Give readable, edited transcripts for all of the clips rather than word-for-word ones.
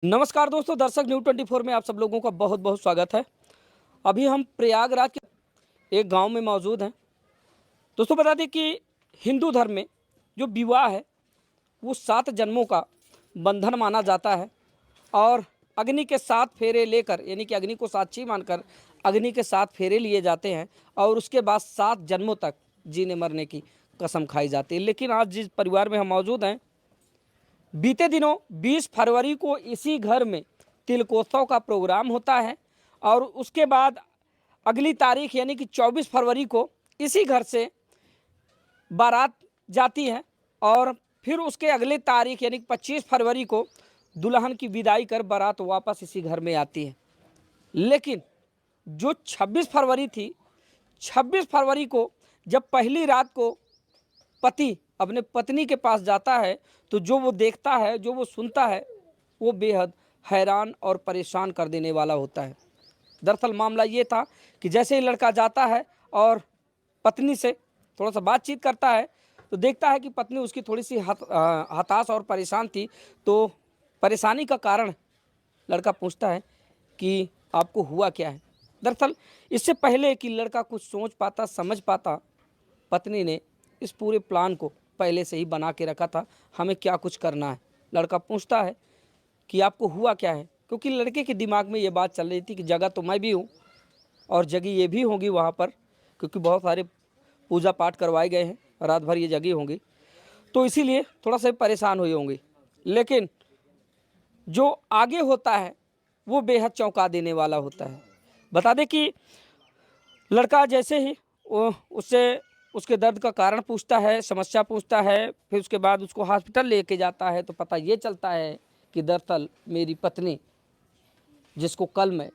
नमस्कार दोस्तों, दर्शक न्यूज़ 24 में आप सब लोगों का बहुत बहुत स्वागत है। अभी हम प्रयागराज के एक गांव में मौजूद हैं। दोस्तों बता दें कि हिंदू धर्म में जो विवाह है वो 7 जन्मों का बंधन माना जाता है और अग्नि के 7 फेरे लेकर, यानी कि अग्नि को साक्षी मानकर अग्नि के 7 फेरे लिए जाते हैं और उसके बाद 7 जन्मों तक जीने मरने की कसम खाई जाती है। लेकिन आज जिस परिवार में हम मौजूद हैं, बीते दिनों 20 फरवरी को इसी घर में तिलकोत्सव का प्रोग्राम होता है और उसके बाद अगली तारीख यानी कि 24 फरवरी को इसी घर से बारात जाती है और फिर उसके अगले तारीख यानी कि 25 फरवरी को दुल्हन की विदाई कर बारात वापस इसी घर में आती है। लेकिन जो 26 फरवरी थी, 26 फरवरी को जब पहली रात को पति अपने पत्नी के पास जाता है तो जो वो देखता है, जो वो सुनता है, वो बेहद हैरान और परेशान कर देने वाला होता है। दरअसल मामला ये था कि जैसे ही लड़का जाता है और पत्नी से थोड़ा सा बातचीत करता है तो देखता है कि पत्नी उसकी थोड़ी सी हताश और परेशान थी। तो परेशानी का कारण लड़का पूछता है कि आपको हुआ क्या है। दरअसल इससे पहले कि लड़का कुछ सोच पाता, समझ पाता, पत्नी ने इस पूरे प्लान को पहले से ही बना के रखा था, हमें क्या कुछ करना है। लड़का पूछता है कि आपको हुआ क्या है, क्योंकि लड़के के दिमाग में ये बात चल रही थी कि जगह तो मैं भी हूँ और जगह ये भी होंगी वहाँ पर, क्योंकि बहुत सारे पूजा पाठ करवाए गए हैं, रात भर ये जगह होंगी, तो इसीलिए थोड़ा सा परेशान हुए होंगे। लेकिन जो आगे होता है वो बेहद चौंका देने वाला होता है। बता दें कि लड़का जैसे ही वो उससे उसके दर्द का कारण पूछता है, समस्या पूछता है, फिर उसके बाद उसको हॉस्पिटल लेके जाता है तो पता ये चलता है कि दरअसल मेरी पत्नी, जिसको कल मैं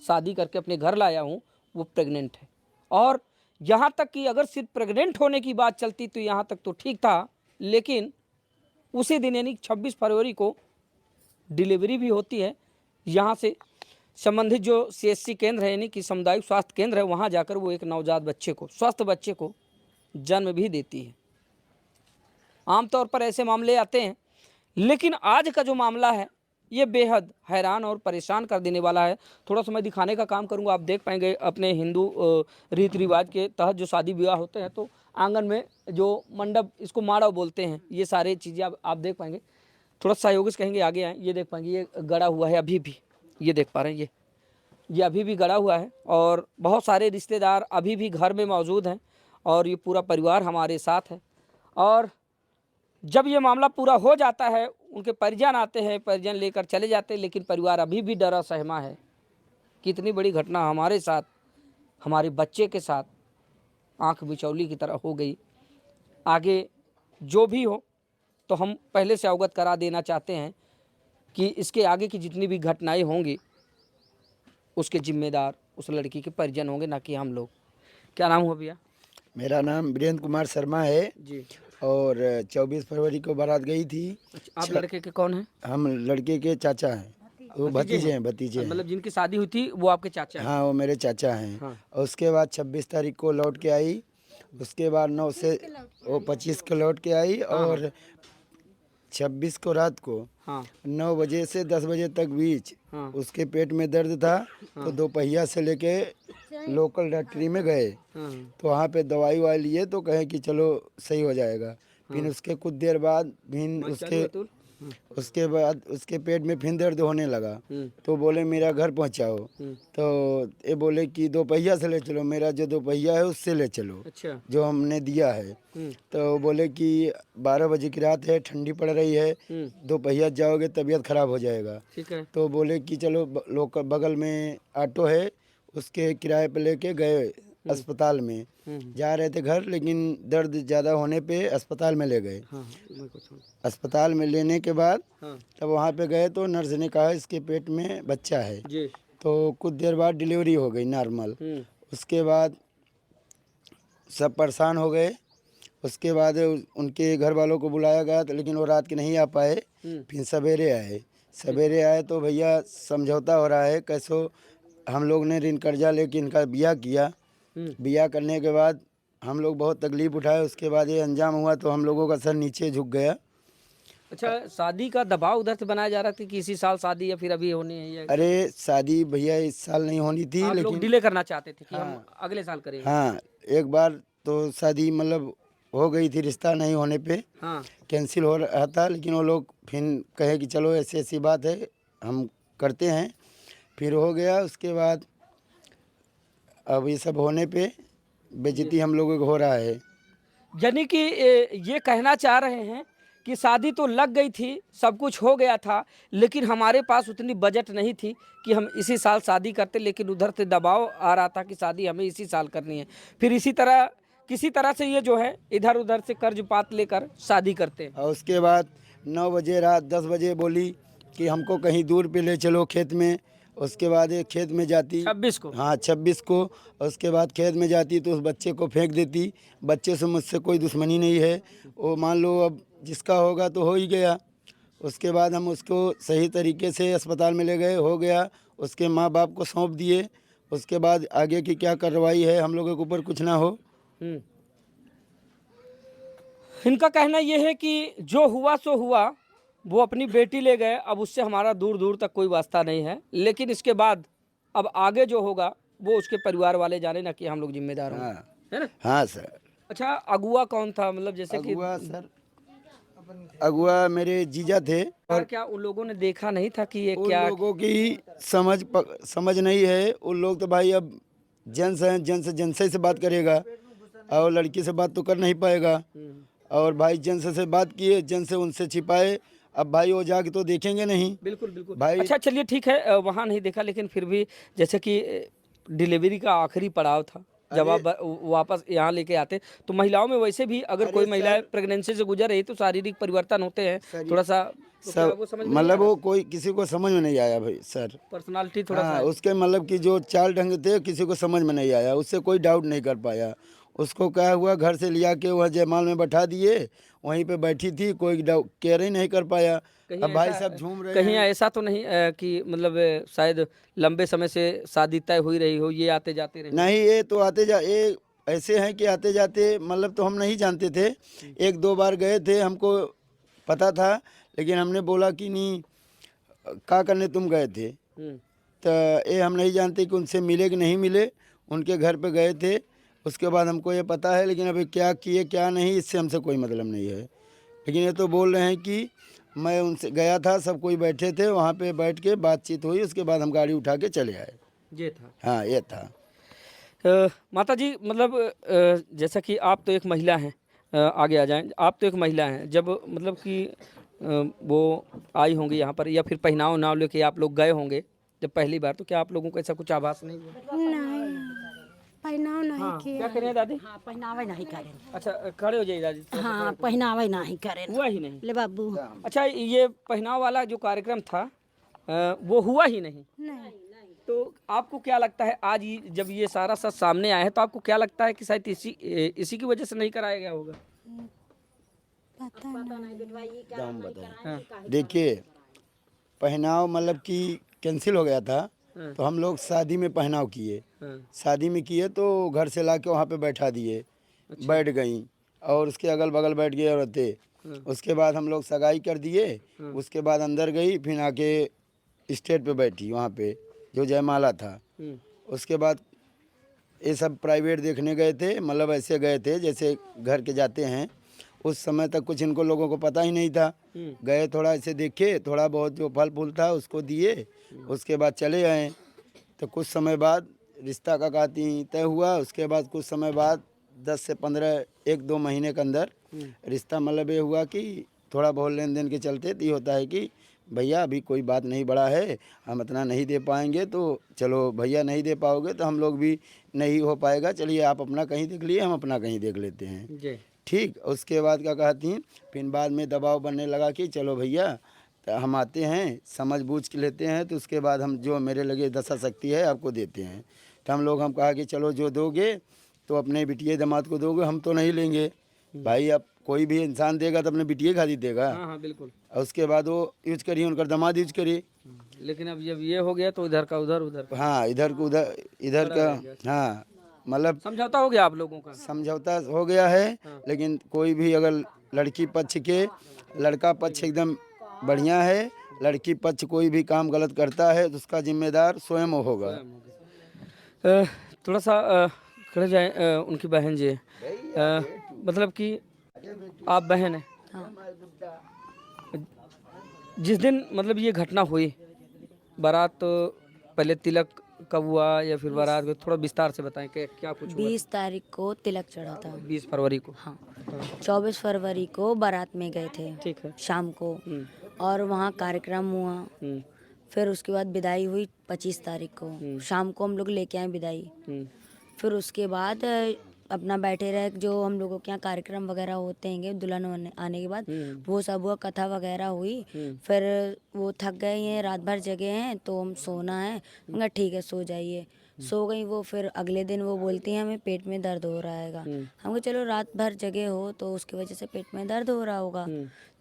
शादी करके अपने घर लाया हूँ, वो प्रेग्नेंट है। और यहाँ तक कि अगर सिर्फ प्रेग्नेंट होने की बात चलती तो यहाँ तक तो ठीक था, लेकिन उसी दिन यानी 26 फरवरी को डिलीवरी भी होती है। यहाँ से संबंधित जो CHC केंद्र है, यानी कि सामुदायिक स्वास्थ्य केंद्र है, वहाँ जाकर वो एक नवजात बच्चे को, स्वस्थ बच्चे को जन्म भी देती है। आमतौर पर ऐसे मामले आते हैं, लेकिन आज का जो मामला है ये बेहद हैरान और परेशान कर देने वाला है। थोड़ा सा मैं दिखाने का काम करूंगा। आप देख पाएंगे अपने हिंदू रीति रिवाज के तहत जो शादी विवाह होते हैं तो आंगन में जो मंडप, इसको माड़व बोलते हैं, ये सारे चीज़ें आप देख पाएंगे। थोड़ा सहयोगी से कहेंगे आगे आए, ये देख पाएंगे ये गड़ा हुआ है अभी भी, ये देख पा रहे हैं, ये अभी भी गड़ा हुआ है और बहुत सारे रिश्तेदार अभी भी घर में मौजूद हैं और ये पूरा परिवार हमारे साथ है। और जब ये मामला पूरा हो जाता है, उनके परिजन आते हैं, परिजन लेकर चले जाते हैं, लेकिन परिवार अभी भी डरा सहमा है। कितनी बड़ी घटना हमारे साथ, हमारे बच्चे के साथ आंख बिचौली की तरह हो गई। आगे जो भी हो तो हम पहले से अवगत करा देना चाहते हैं कि इसके आगे की जितनी भी घटनाएं होंगी उसके जिम्मेदार उस लड़की के परिजन होंगे, ना कि हम लोग। क्या नाम हुआ भैया? मेरा नाम वीरेंद्र कुमार शर्मा है जी। और 24 फरवरी को बारात गई थी। अच्छा, आप लड़के के कौन हैं? हम लड़के के चाचा हैं, वो भतीजे हैं। मतलब जिनकी शादी हुई थी वो आपके चाचा हैं? हाँ, वो मेरे चाचा हैं। हाँ। और उसके बाद 26 तारीख को लौट के आई। उसके बाद 9 से वो 25 को लौट के आई और 26 को रात को हाँ 9 बजे से 10 बजे तक बीच हाँ उसके पेट में दर्द था। तो दोपहिया से लेके लोकल डॉक्टरी में गए हाँ तो वहाँ पे दवाई वाई लिए तो कहे कि चलो सही हो जाएगा। फिर उसके कुछ देर बाद फिर उसके पेट में फिर दर्द होने लगा। तो बोले मेरा घर पहुँचाओ। तो ये बोले कि दोपहिया से ले चलो, मेरा जो दोपहिया है उससे ले चलो। अच्छा। जो हमने दिया है। तो बोले कि 12 बजे की रात है, ठंडी पड़ रही है, दोपहिया जाओगे तबीयत खराब हो जाएगा। ठीक है। तो बोले कि चलो लोकल बगल में ऑटो है, उसके किराए पे लेके गए अस्पताल में। जा रहे थे घर, लेकिन दर्द ज़्यादा होने पे अस्पताल में ले गए। हाँ अस्पताल में लेने के बाद हाँ तब वहाँ पे गए तो नर्स ने कहा इसके पेट में बच्चा है। जी। तो कुछ देर बाद डिलीवरी हो गई नॉर्मल। उसके बाद सब परेशान हो गए। उसके बाद उनके घर वालों को बुलाया गया तो, लेकिन वो रात के नहीं आ पाए। फिर सवेरे आए तो भैया समझौता हो रहा है कैसो। हम लोग ने ऋण कर्जा लेके इनका ब्याह किया। ब्याह करने के बाद हम लोग बहुत तकलीफ़ उठाए। उसके बाद ये अंजाम हुआ तो हम लोगों का सर नीचे झुक गया। अच्छा, शादी का दबाव उधर से बनाया जा रहा था कि इसी साल शादी या फिर अभी होनी है या अरे शादी भैया इस साल नहीं होनी थी, आप लोग लेकिन डिले करना चाहते थे कि हम हाँ अगले साल करेंगे? हाँ एक बार तो शादी मतलब हो गई थी, रिश्ता नहीं होने पे हाँ। कैंसिल हो रहा था, लेकिन वो लोग फिर कहे कि चलो ऐसी ऐसी बात है हम करते हैं, फिर हो गया। उसके बाद अब ये सब होने पे बेइज्जती हम लोगों को हो रहा है। यानी कि ये कहना चाह रहे हैं कि शादी तो लग गई थी, सब कुछ हो गया था, लेकिन हमारे पास उतनी बजट नहीं थी कि हम इसी साल शादी करते, लेकिन उधर से दबाव आ रहा था कि शादी हमें इसी साल करनी है। फिर इसी तरह किसी तरह से ये जो है इधर उधर से कर्ज पात लेकर शादी करते हैं। और उसके बाद 9 बजे रात 10 बजे बोली कि हमको कहीं दूर पे ले चलो खेत में। उसके बाद एक खेत में जाती, 26 को। हाँ 26 को। उसके बाद खेत में जाती तो उस बच्चे को फेंक देती। बच्चे से मुझसे कोई दुश्मनी नहीं है, वो मान लो अब जिसका होगा तो हो ही गया। उसके बाद हम उसको सही तरीके से अस्पताल में ले गए, हो गया। उसके माँ बाप को सौंप दिए। उसके बाद आगे की क्या कार्रवाई है हम लोगों के ऊपर कुछ ना हो। हम्म। इनका कहना यह है कि जो हुआ सो हुआ, वो अपनी बेटी ले गए, अब उससे हमारा दूर दूर तक कोई वास्ता नहीं है, लेकिन इसके बाद अब आगे जो होगा वो उसके परिवार वाले जाने, ना कि हम लोग जिम्मेदार होंगे, हाँ है ना? हाँ सर। अच्छा, अगुआ कौन था, मतलब जैसे कि अगुआ सर, अगुआ मेरे जीजा थे। और क्या उन लोगों ने देखा नहीं था कि ये उन क्या? लोगों की समझ नहीं है। उन लोग तो भाई अब जेंट्स हैं, जेंट्स से बात करेगा, और लड़की से बात तो कर नहीं पाएगा। और भाई जेंट्स से बात किए, जेंट्स से उनसे छिपाए। अब भाई वो जाके तो देखेंगे नहीं बिल्कुल बिल्कुल। भाई। अच्छा चलिए ठीक है, वहाँ नहीं देखा, लेकिन फिर भी जैसे कि डिलीवरी का आखिरी पड़ाव था, जब आप वापस यहाँ लेके आते, तो महिलाओं में वैसे भी अगर कोई महिला प्रेगनेंसी से गुजर रही तो शारीरिक परिवर्तन होते हैं थोड़ा सा, तो क्या सब वो समझ में नहीं मतलब आ रहा? वो कोई किसी को समझ में नहीं आया भाई सर। पर्सनालिटी थोड़ा सा हाँ है। उसके मतलब कि जो चाल ढंग थे किसी को समझ में नहीं आया, उससे कोई डाउट नहीं कर पाया। उसको क्या हुआ, घर से लिया के वह जयमाल में बैठा दिए, वहीं पे बैठी थी, कोई केयर ही नहीं कर पाया। कहीं अब भाई ऐसा सब झूम रहे कहीं हैं। ऐसा तो नहीं कि मतलब शायद लंबे समय से शादी तय हुई रही हो, ये आते जाते रहे? नहीं ये तो ये ऐसे हैं कि आते जाते मतलब तो हम नहीं जानते थे। एक दो बार गए थे, हमको पता था, लेकिन हमने बोला कि नहीं क्या करने तुम गए थे। हम्म। तो ये हम नहीं जानते कि उनसे मिले कि नहीं मिले। उनके घर पे गए थे, उसके बाद हमको ये पता है, लेकिन अभी क्या किए क्या नहीं इससे हमसे कोई मतलब नहीं है। लेकिन ये तो बोल रहे हैं कि मैं उनसे गया था, सब कोई बैठे थे वहाँ पे, बैठ के बातचीत हुई, उसके बाद हम गाड़ी उठा के चले आए। ये था। हाँ ये था। माता जी, मतलब जैसा कि आप तो एक महिला हैं, आगे आ जाएं, आप तो एक महिला हैं, जब मतलब कि वो आई होंगी यहाँ पर, या फिर पहनाव उहनाव लेके आप लोग गए होंगे जब पहली बार, तो क्या आप लोगों को ऐसा कुछ आभास नहीं हुआ? नहीं, पहनाव नहीं हाँ, किया। क्या करें दादी? हाँ, पहनावे नहीं करें। अच्छा, खड़े हो जाइए दादी, थोड़ा सा हाँ, खड़े हो। पहनावे नहीं करें। हुआ ही नहीं? ले बाबू, अच्छा, ये पहनाव वाला जो कार्यक्रम था वो हुआ ही नहीं, नहीं तो आपको क्या लगता है आज जब ये सारा सच सामने आया है, तो आपको क्या लगता है कि शायद इसी की वजह से नहीं कराया गया होगा? पता नहीं। दाम बताओ। हाँ। देखिए पहनाव मतलब कि कैंसिल हो गया था, हाँ। तो हम लोग शादी में पहनाव किए। हाँ। शादी में किए तो घर से ला के वहाँ पे बैठा दिए। बैठ गई और उसके अगल बगल बैठ गई औरतें। उसके बाद हम लोग सगाई कर दिए। उसके बाद अंदर गई, फिर आके स्टेज पे बैठी वहाँ पे जो जयमाला था। उसके बाद ये सब प्राइवेट देखने गए थे, मतलब ऐसे गए थे जैसे घर के जाते हैं। उस समय तक कुछ इनको लोगों को पता ही नहीं था। गए थोड़ा ऐसे देखे, थोड़ा बहुत जो फल फूल था उसको दिए, उसके बाद चले आए। तो कुछ समय बाद रिश्ता का कहती तय हुआ। उसके बाद कुछ समय बाद 10 से 15 एक दो महीने के अंदर रिश्ता मतलब ये हुआ कि थोड़ा बहुत लेन देन के चलते तो ये होता है कि भैया अभी कोई बात नहीं बढ़ा है, हम इतना नहीं दे पाएंगे, तो चलो भैया नहीं दे पाओगे तो हम लोग भी नहीं हो पाएगा, चलिए आप अपना कहीं देख लिए, हम अपना कहीं देख लेते हैं। जी। ठीक, उसके बाद क्या कहती फिर बाद में दबाव बनने लगा कि चलो भैया तो हम आते हैं, समझ बूझ के लेते हैं, तो उसके बाद हम जो मेरे लगे दशा शक्ति है आपको देते हैं। तो हम कहा कि चलो जो दोगे तो अपने बिटिया दामाद को दोगे, हम तो नहीं लेंगे भाई। अब कोई भी इंसान देगा तो अपने बिटिया खाली देगा। हाँ हाँ बिल्कुल। और उसके बाद वो यूज करिए, उनका दामाद यूज करिए। लेकिन अब जब ये हो गया तो इधर का उधर, उधर का हाँ इधर को उधर, इधर का। हाँ मतलब समझौता हो गया आप लोगों का? समझौता हो गया है। लेकिन कोई भी अगर लड़की पक्ष के लड़का पक्ष एकदम बढ़िया है। लड़की पक्ष कोई भी काम गलत करता है तो उसका जिम्मेदार स्वयं होगा। थोड़ा सा खड़े जाए। उनकी बहन जी है। मतलब कि आप बहन हैं। जिस दिन मतलब ये घटना हुई, बारात पहले तिलक कब हुआ या फिर बारात को थोड़ा विस्तार से बताएं कि क्या कुछ हुआ? 20 तारीख को तिलक चढ़ा था। 20 फरवरी को। हाँ, 24 फरवरी को बारात में गए थे ठीक है। शाम को, और वहाँ कार्यक्रम हुआ। हम्म, फिर उसके बाद विदाई हुई 25 तारीख को शाम को, हम लोग लेके आए विदाई। हम्म, फिर उसके बाद अपना बैठे रहे, जो हम लोगों के यहाँ कार्यक्रम वगैरह होते हैं दुल्हन आने के बाद, वो सब हुआ, कथा वगैरह हुई। फिर वो थक गए हैं, रात भर जगे हैं तो हम सोना है। मैं कहा ठीक है सो जाइए। सो गई वो। फिर अगले दिन वो बोलती हैं हमें पेट में दर्द हो रहा हैगा। हम कहा चलो रात भर जगे हो तो उसकी वजह से पेट में दर्द हो रहा होगा।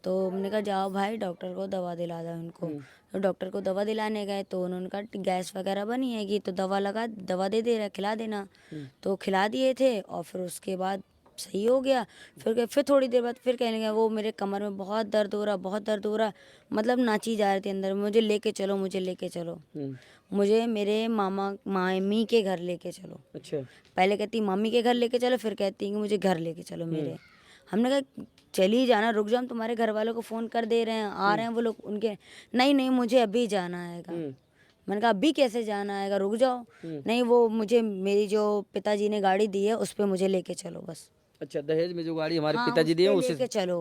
तो हमने कहा जाओ भाई डॉक्टर को दवा दिला दो उनको। तो डॉक्टर को दवा दिलाने गए तो उन्होंने कहा गैस वगैरह बनी हैगी तो दवा दे रहा, खिला देना। तो खिला दिए थे और फिर उसके बाद सही हो गया। फिर थोड़ी देर बाद फिर कहने लगा वो मेरे कमर में बहुत दर्द हो रहा, बहुत दर्द हो रहा। मतलब नाची जा रही थी अंदर, मुझे लेके चलो, मुझे लेके चलो, मुझे मेरे मामी के घर लेके चलो। अच्छा। पहले कहती मम्मी के घर लेके चलो, फिर कहती कि मुझे घर लेके चलो मेरे। हमने कहा चली जाना, रुक जाओ, हम तुम्हारे घर वालों को फ़ोन कर दे रहे हैं, आ रहे हैं वो लोग उनके। नहीं नहीं मुझे अभी जाना हैगा। मैंने कहा अभी कैसे जाना हैगा, रुक जाओ। नहीं वो मुझे मेरी जो पिताजी ने गाड़ी दी है उस पर मुझे लेके चलो बस। अच्छा, दहेज में जो गाड़ी हमारे हाँ, पिताजी दिए उस पे उसी लेके चलो,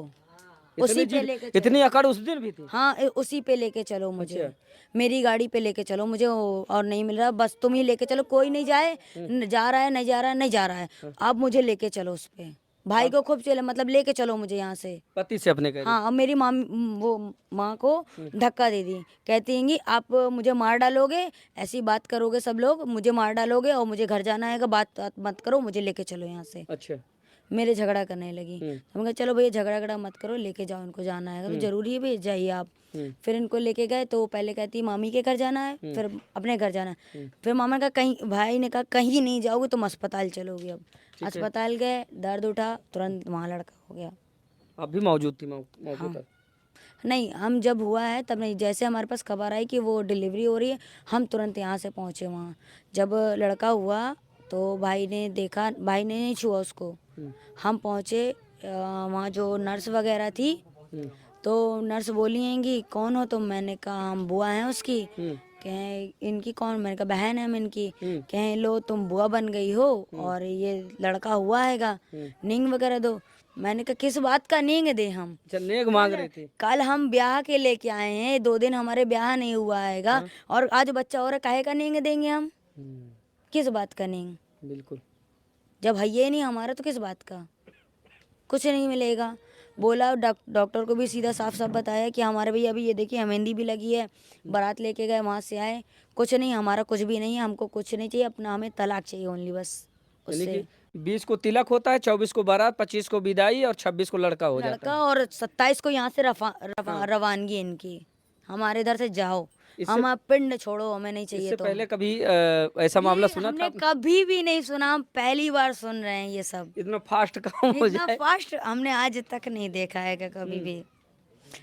इतनी उसी पे जिद- लेके इतनी अकड़ उस दिन भी थी। हाँ उसी पे लेके चलो मुझे। अच्छा। मेरी गाड़ी पे लेके चलो मुझे, और नहीं मिल रहा बस तुम ही लेके चलो, कोई नहीं जाए, जा रहा है नहीं जा रहा है, नहीं जा रहा है, आप मुझे लेके चलो उस पे। भाई को खूब चले, मतलब लेके चलो मुझे यहाँ से। पति से अपने कह रही। हाँ, और मेरी वो माँ को धक्का दे दी, कहती हैं कि आप मुझे मार डालोगे, ऐसी बात करोगे सब लोग, मुझे मार डालोगे और मुझे घर जाना है, बात मत करो, मुझे लेके चलो यहाँ से। अच्छा। मेरे झगड़ा करने लगी। हम कहा चलो भैया झगड़ा मत करो, लेके जाओ, इनको जाना है तो जरूरी है भैया जाइए आप। फिर इनको लेके गए तो पहले कहती मामी के घर जाना है, फिर अपने घर जाना है। फिर मामा का कहीं, भाई ने कहा कहीं नहीं जाओगे तुम अस्पताल चलोगे। अब अस्पताल गए, दर्द उठा, तुरंत वहाँ लड़का हो गया। आप भी मौजूद थी मौजूद था? नहीं, हम जब हुआ है तब नहीं, जैसे हमारे पास खबर आई कि वो डिलीवरी हो रही है, हम तुरंत यहाँ से पहुँचे वहाँ। जब लड़का हुआ तो भाई ने देखा, भाई ने नहीं छुआ उसको। हम पहुँचे वहाँ, जो नर्स वगैरह थी तो नर्स बोली हैं कि कौन हो तुम? मैंने कहा हम बुआ हैं उसकी। कहें इनकी कौन? मैंने कहा बहन है हम इनकी। कहें लो तुम बुआ बन गई हो और ये लड़का हुआ हैगा, नींग वगैरह दो। मैंने कहा किस बात का नींग दे हम? अच्छा, नेग मांग रही थी। कल हम ब्याह के लेके आए हैं, 2 दिन हमारे ब्याह नहीं हुआ हैगा और आज बच्चा और काहे का नींग देंगे हम? किस बात का नींग? बिल्कुल। जब है ये नहीं हमारा तो किस बात का? कुछ नहीं मिलेगा। बोला डॉक्टर को भी सीधा साफ साफ बताया कि हमारे भैया अभी ये देखिए मेहंदी भी लगी है, बारात लेके गए वहाँ से आए, कुछ नहीं, हमारा कुछ भी नहीं है, हमको कुछ नहीं चाहिए, अपना हमें तलाक चाहिए ओनली बस। यानी उससे कि 20 को तिलक होता है, 24 को बारात, 25 को विदाई और 26 को लड़का हो जाता लड़का, और 27 को यहाँ से रवानगी इनकी, हमारे इधर से जाओ, हम आप पिंड छोड़ो, हमें नहीं है। चाहिए। इससे तो पहले कभी ऐसा मामला सुना था हमने आपने? कभी भी नहीं सुना, हम पहली बार सुन रहे हैं ये सब। इतना फास्ट काम हो इतना जाए? फास्ट हमने आज तक नहीं देखा है कभी भी।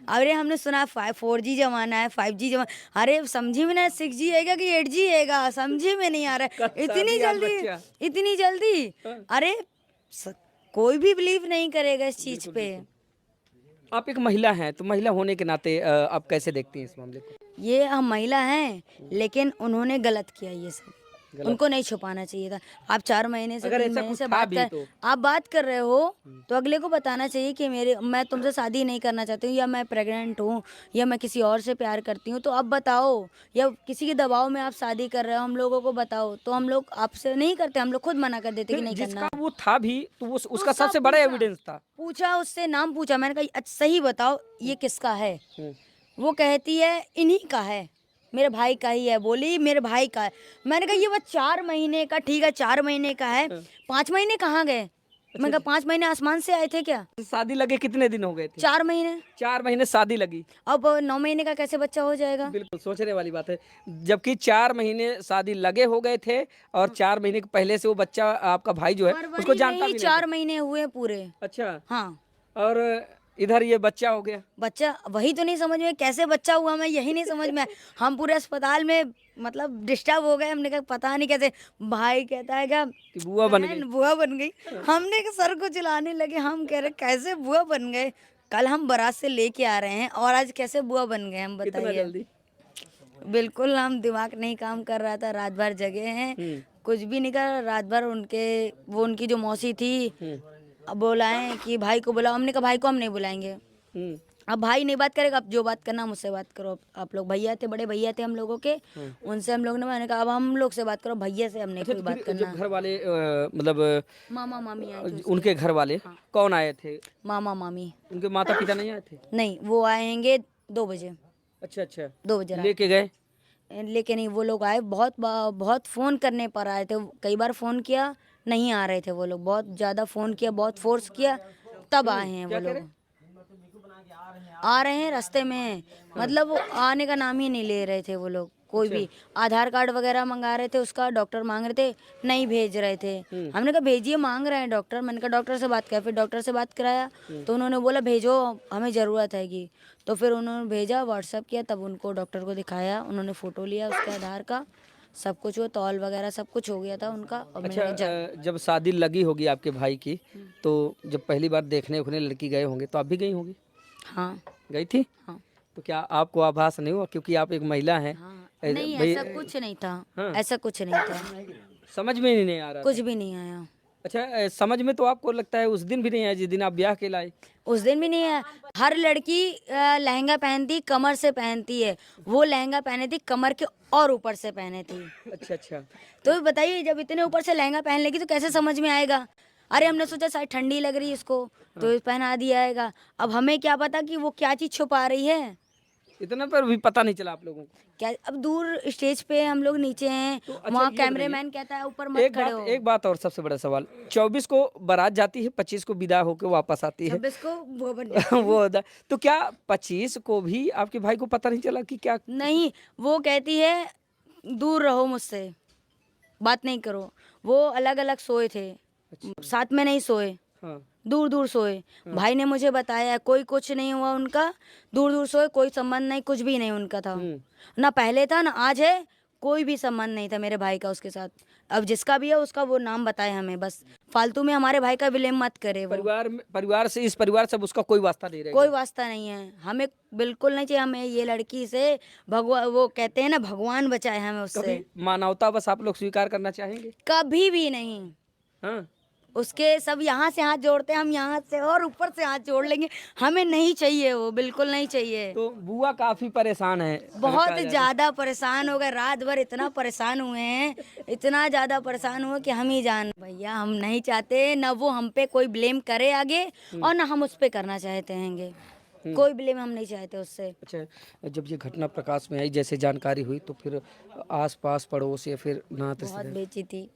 अरे हमने सुना 4G जमाना है, 5G जमाना, अरे समझी में ना 6G आएगा कि 8G आएगा, समझी में नहीं आ रहा है। इतनी जल्दी, इतनी जल्दी, अरे कोई भी बिलीव नहीं करेगा इस चीज पे। आप एक महिला हैं तो महिला होने के नाते आप कैसे देखती हैं इस मामले को? ये हम महिला हैं लेकिन उन्होंने गलत किया ये सब, उनको नहीं छुपाना चाहिए था। आप 4 महीने से, अगर 3 ऐसा महीने कुछ से था बात भी कर, तो? आप बात कर रहे हो तो अगले को बताना चाहिए कि मैं तुमसे शादी नहीं करना चाहती हूँ, या मैं प्रेग्नेंट हूँ, या मैं किसी और से प्यार करती हूँ, तो आप बताओ। या किसी के दबाव में आप शादी कर रहे हो, हम लोगों को बताओ, तो हम लोग आपसे नहीं करते, हम लोग खुद मना कर देते कि नहीं करना। जिसका वो था भी तो उसका सब सबसे बड़ा पूछा। एविडेंस था। पूछा उससे, नाम पूछा, मैंने कहा अच्छा सही बताओ ये किसका है? वो कहती है इन्हीं का है, मेरे भाई का ही है। बोली मेरे भाई का है। मैंने कहा ये वो 4 महीने का, ठीक है 4 महीने का है, 5 महीने कहाँ गए? मैंने कहा 5 महीने आसमान से आए थे क्या? शादी लगे कितने दिन हो गए थे? 4 महीने। 4 महीने शादी लगी। अब 9 महीने का कैसे बच्चा हो जाएगा? बिल्कुल सोचने वाली बात है। जबकि 4 महीने शादी लगे हो गए थे और 4 महीने के पहले से वो बच्चा आपका भाई जो है उसको जानता भी नहीं 4 था। महीने हुए पूरे। अच्छा। हाँ। और इधर ये बच्चा हो गया। बच्चा वही तो नहीं समझ में, कैसे बच्चा हुआ मैं यही नहीं समझ में। हम पूरे अस्पताल में मतलब डिस्टर्ब हो गए। हमने कहा पता नहीं कैसे, भाई कहता है क्या कि बुआ बन गई। बुआ बन गई। हमने कहा सर को चिल्लाने लगे, हम कह रहे कैसे बुआ बन गए, कल हम बारात से लेके आ रहे हैं और आज कैसे बुआ बन गए, हम कितना बताइए। जल्दी। बिल्कुल हम दिमाग नहीं काम कर रहा था, रात भर जगे हैं, कुछ भी नहीं कर रात भर। उनकी जो मौसी थी अब बुलाएं कि भाई को बुलाओ, हमने कहा भाई को हम नहीं बुलाएंगे। अब भाई नहीं बात करेगा, अब जो बात करना मुझसे बात करो। आप लोग भैया थे, बड़े भैया थे हम लोगों के, उनसे हम लोग ने, मैंने कहा अब हम लोग से बात करो, भैया से हमने कोई बात करना। जब घर वाले मतलब मामा मामी आए थे, उनके घर वाले कौन आए थे? मामा मामी उनके माता पिता नहीं आए थे? नहीं, वो आएंगे 2 बजे। अच्छा अच्छा, 2 बजे रात। लेके गए? लेकिन नहीं, वो लोग आए, बहुत फ़ोन करने पर आए थे। कई बार फ़ोन किया, नहीं आ रहे थे वो लोग। बहुत ज़्यादा फ़ोन किया, बहुत फोर्स किया, तब आए हैं वो लोग। आ रहे हैं रास्ते में, मतलब वो आने का नाम ही नहीं ले रहे थे वो लोग। कोई भी आधार कार्ड वगैरह मंगा रहे थे, उसका डॉक्टर मांग रहे थे, नहीं भेज रहे थे। हमने कहा भेजिए, मांग रहे हैं डॉक्टर। मैंने कहा डॉक्टर से बात किया, फिर डॉक्टर से बात कराया तो उन्होंने बोला भेजो, हमें ज़रूरत हैगी। तो फिर उन्होंने भेजा, व्हाट्सअप किया, तब उनको डॉक्टर को दिखाया, उन्होंने फ़ोटो लिया उसके आधार का, सब कुछ वो तौल वगैरह सब कुछ हो गया था उनका। और मैंने अच्छा, कहा जब शादी लगी होगी आपके भाई की, तो जब पहली बार देखने उखने लड़की गए होंगे तो आप भी गई होंगी? हाँ गई थी? हाँ तो क्या आपको आभास नहीं हुआ, क्योंकि आप एक महिला हैं? हाँ, नहीं भाई, ऐसा कुछ नहीं था। हाँ। ऐसा कुछ नहीं था, समझ में ही नहीं आ रहा कुछ था? भी नहीं आया। अच्छा, समझ में तो आपको लगता है उस दिन भी नहीं आया जिस दिन आप ब्याह के लाए? उस दिन भी नहीं है। हर लड़की लहंगा पहनती, कमर से पहनती है, वो लहंगा पहने थी कमर के और ऊपर से पहने थी। अच्छा अच्छा। तो बताइए जब इतने ऊपर से लहंगा पहन लेगी तो कैसे समझ में आएगा। अरे हमने सोचा शायद ठंडी लग रही है इसको तो पहना दिया आएगा। अब हमें क्या पता कि वो क्या चीज छुपा रही है। इतना पर भी पता नहीं चला आप लोगों को? क्या अब दूर स्टेज पे हम लोग नीचे हैं, तो अच्छा, वहाँ ये कैमरामैन कहता है ऊपर मत खड़े हो। एक बात और सबसे बड़ा सवाल, 24 को बारात जाती है, 25 को विदा होकर वापस आती है। 26 को वो बन जाती है। वो तो क्या 25 को भी आपके भाई को पता नहीं चला कि क्या? नहीं, वो कहती है दूर रहो मुझसे, बात नहीं करो। वो अलग अलग सोए थे, साथ में नहीं सोए, हाँ। दूर दूर सोए। भाई ने मुझे बताया कोई कुछ नहीं हुआ उनका, दूर दूर सोए, कोई संबंध नहीं, कुछ भी नहीं उनका था। ना पहले था ना आज है, कोई भी संबंध नहीं था मेरे भाई का उसके साथ। अब जिसका भी है उसका वो नाम बताए हमें, बस फालतू में हमारे भाई का विलेम मत करे। वो परिवार से, इस परिवार से उसका कोई वास्ता नहीं रहेगा? कोई वास्ता नहीं है, हमें बिल्कुल नहीं चाहिए। हमें ये लड़की से भगवान, वो कहते हैं ना भगवान बचाए हमें उससे। कभी मानवता बस आप लोग स्वीकार करना चाहेंगे? कभी भी नहीं। हाँ। उसके सब यहाँ से हाथ जोड़ते हैं, हम यहाँ से और ऊपर से हाथ जोड़ लेंगे। हमें नहीं चाहिए, वो बिल्कुल नहीं चाहिए। तो बुआ काफी परेशान है? बहुत ज्यादा परेशान हो गए, रात भर इतना परेशान हुए हैं, इतना ज्यादा परेशान हुए कि हम ही जान। भैया हम नहीं चाहते ना वो हम पे कोई ब्लेम करे आगे, और ना हम उस पे करना चाहते हैंगे। कोई ब्लेम हम नहीं चाहते उससे। अच्छा, जब ये घटना प्रकाश में आई, जैसे जानकारी हुई, तो फिर आस पास पड़ोस या फिर नाते बहुत रिश्तेदार? बेइज्जती,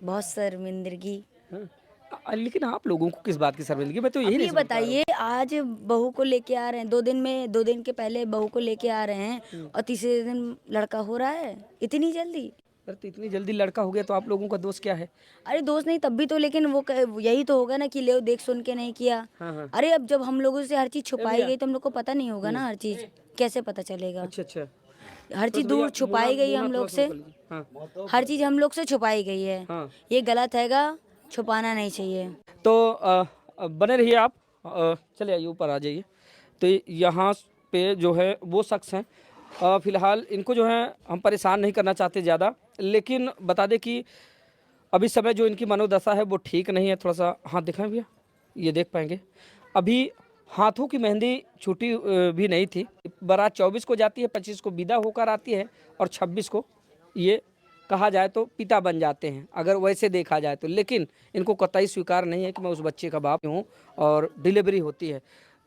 बहुत शर्मिंदगी। हाँ। लेकिन आप लोगों को किस बात की शर्मिंदगी, मैं तो यही अब नहीं ये समझ पा रहा हूँ। बताइए, आज बहू को लेके आ रहे हैं, 2 दिन के पहले बहू को लेके आ रहे हैं और तीसरे दिन लड़का हो रहा है, इतनी जल्दी। अरे तो इतनी जल्दी लड़का हो गया तो आप लोगों का दोष क्या है? अरे दोस्त नहीं तब भी तो, लेकिन वो यही तो होगा ना कि ले देख सुन के नहीं किया। हाँ हाँ। अरे अब जब हम लोगों से हर चीज छुपाई गई तो हम लोग को पता नहीं होगा ना, हर चीज कैसे पता चलेगा। अच्छा अच्छा। हर चीज दूर छुपाई गई हम लोग से, हाँ हर चीज हम लोग से छुपाई गई है। हाँ। ये गलत हैगा, छुपाना नहीं चाहिए। तो बने रहिए आप, चले आइए ऊपर आ जाइए। तो यहाँ पे जो है वो शख्स हैं, फिलहाल इनको जो है हम परेशान नहीं करना चाहते ज़्यादा, लेकिन बता दें कि अभी समय जो इनकी मनोदशा है वो ठीक नहीं है। थोड़ा सा हाथ दिखाएं भैया, ये देख पाएंगे। अभी हाथों की मेहंदी छूटी भी नहीं थी। बारात 24 को जाती है, 25 को विदा होकर आती है, और 26 को ये कहा जाए तो पिता बन जाते हैं, अगर वैसे देखा जाए तो। लेकिन इनको कतई स्वीकार नहीं है कि मैं उस बच्चे का बाप हूँ, और डिलीवरी होती है।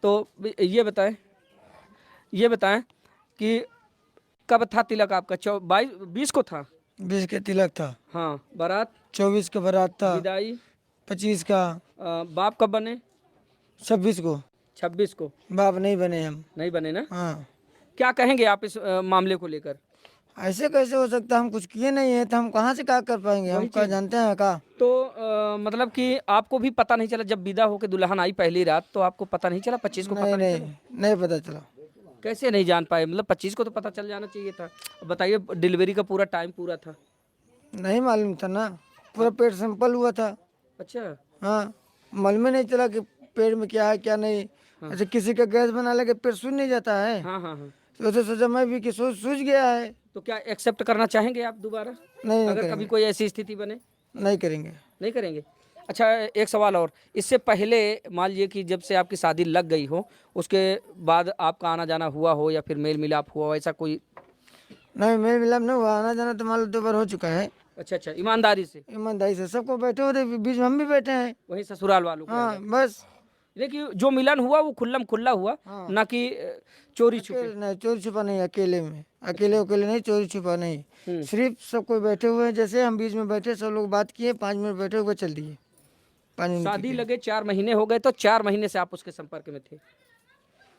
तो ये बताएं कि कब था तिलक आपका? 20 को था? 20 के तिलक था, हाँ। बारात 24 का बारात था, विदाई 25 का, बाप कब बने? 26 को। 26 को बाप नहीं बने हम। नहीं बने ना? हाँ, क्या कहेंगे आप इस मामले को लेकर? ऐसे कैसे हो सकता है? हम कुछ किए नहीं है तो हम कहाँ से क्या कर पाएंगे? हम क्या जानते हैं का? तो मतलब कि आपको भी पता नहीं चला जब विदा होके दुल्हन आई पहली रात, तो आपको पता नहीं चला 25 को? पता नहीं नहीं नहीं चला? नहीं पता चला। कैसे नहीं जान पाए? मतलब 25 को तो पता चल जाना चाहिए था। अब बताइए, डिलीवरी का पूरा टाइम पूरा था। नहीं मालूम था ना, पूरा पेट सिंपल हुआ था। अच्छा। हाँ, मालूम ही नहीं चला कि पेट में क्या है क्या नहीं। अच्छा, किसी का गैस बना लगे पेट सूज नहीं जाता है? हाँ हाँ हाँ। तो उसे सोचा मैं भी कि सूज गया है। तो क्या एक्सेप्ट करना चाहेंगे आप दोबारा, नहीं नहीं अगर कभी करेंगे, कोई ऐसी स्थिति बने? नहीं करेंगे। नहीं करेंगे। अच्छा, एक सवाल और। इससे पहले मान लीजिए कि जब से आपकी शादी लग गई हो, उसके बाद आपका आना जाना हुआ हो या फिर मेल मिलाप हुआ हो, ऐसा कोई? नहीं, मेल मिलाप नहीं हुआ, आना जाना तो मान लो 2 बार हो चुका है। अच्छा अच्छा, ईमानदारी से? ईमानदारी से सबको बैठे होते बीच में हम भी बैठे हैं। वही ससुराल वालों के हाँ अंदर? बस। देखिए, जो मिलन हुआ वो खुल्लम खुल्ला हुआ, हाँ। ना कि चोरी छुपे। अकेले नहीं, चोरी छुपा नहीं, अकेले में, अकेले अकेले नहीं, चोरी छुपा नहीं। सिर्फ सब कोई बैठे हुए हैं, जैसे हम बीच में बैठे, सब लोग बात किए, 5 मिनट बैठे हुए चल दिए। 5 मिनट शादी के लगे 4 महीने हो गए, तो 4 महीने से आप उसके संपर्क में थे?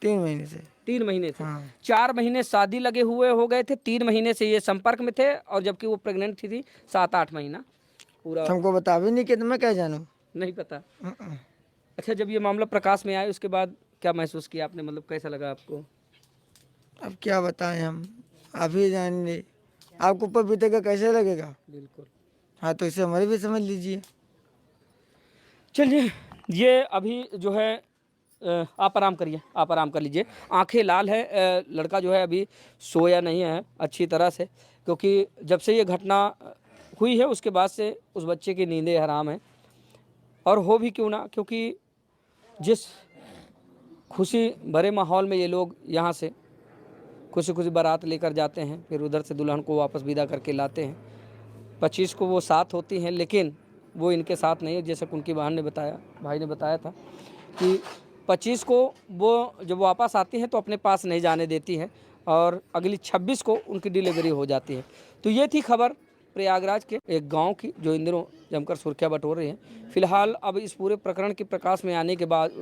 3 महीने से। 3 महीने से? हाँ। 4 महीने शादी लगे हुए हो गए थे, 3 महीने से ये संपर्क में थे, और जबकि वो प्रेग्नेंट थी 7-8 महीना पूरा? हमको बता भी नहीं कि, तो मैं क्या जानूँ। नहीं पता। अच्छा, जब ये मामला प्रकाश में आया उसके बाद क्या महसूस किया आपने, मतलब कैसा लगा आपको? अब क्या बताएं हम, आप ही जानिए। आपको ऊपर बीतेगा कैसे लगेगा? बिल्कुल। हाँ, तो इसे हमारे भी समझ लीजिए। चलिए, ये अभी जो है आप आराम करिए, आप आराम कर लीजिए। आंखें लाल है, लड़का जो है अभी सोया नहीं है अच्छी तरह से, क्योंकि जब से ये घटना हुई है उसके बाद से उस बच्चे की नींदें हराम हैं। और हो भी क्यों ना, क्योंकि जिस खुशी भरे माहौल में ये लोग यहाँ से खुशी खुशी बारात लेकर जाते हैं, फिर उधर से दुल्हन को वापस विदा करके लाते हैं, 25 को वो साथ होती हैं, लेकिन वो इनके साथ नहीं है। जैसे उनकी बहन ने बताया, भाई ने बताया था कि 25 को वो जब वापस आती हैं तो अपने पास नहीं जाने देती हैं, और अगली 26 को उनकी डिलीवरी हो जाती है। तो ये थी खबर प्रयागराज के एक गांव की, जो इन दिनों जमकर सुर्खियां बटोर रही हैं। फिलहाल अब इस पूरे प्रकरण के प्रकाश में आने के बाद